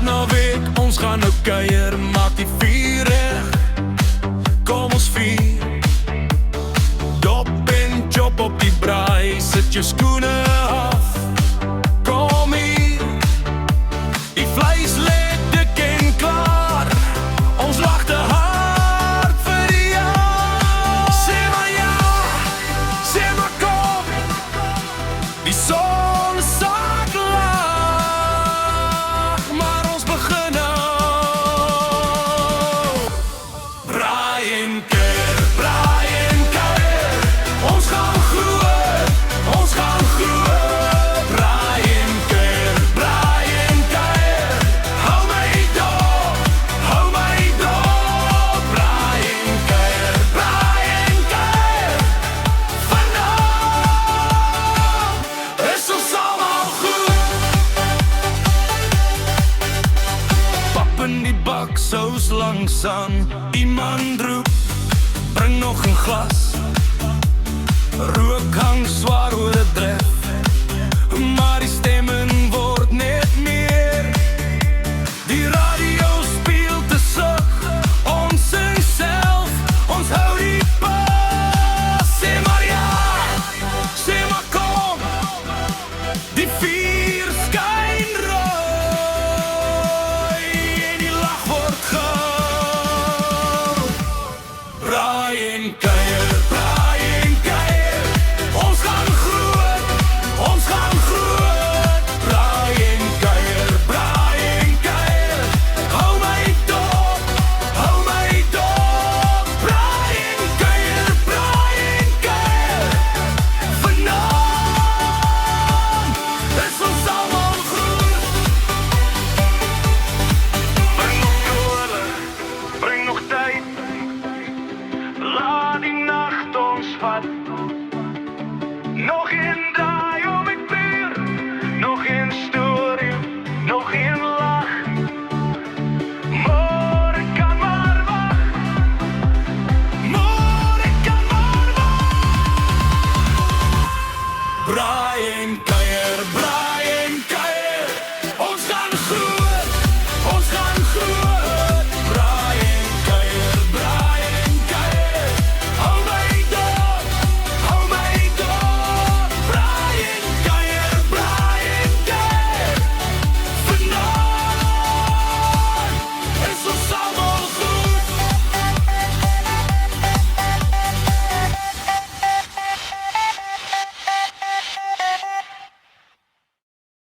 naweek, ons gaan nou kuier, maak die vuur reg. Kom ons vier. Dop en chop op die braai, sit jou skoene af. Kom hier. Die vleis lê dik en klaar. Ons lag te hard vir die jaar. Sê maar ja, sê maar kom. Die son sak laag, maar ons begin nou. Braai en kuier, braai en kuier. Ons gaan groei, ons gaan groei. Braai en kuier, braai en kuier. Hou my dop, hou my dop. Braai en kuier, braai en kuier. Vanavond is ons almal goed. Pap in die bak, sous langs aan. Iemand roep, bring nog een glas. Rook hang zwaar oor het dref, maar die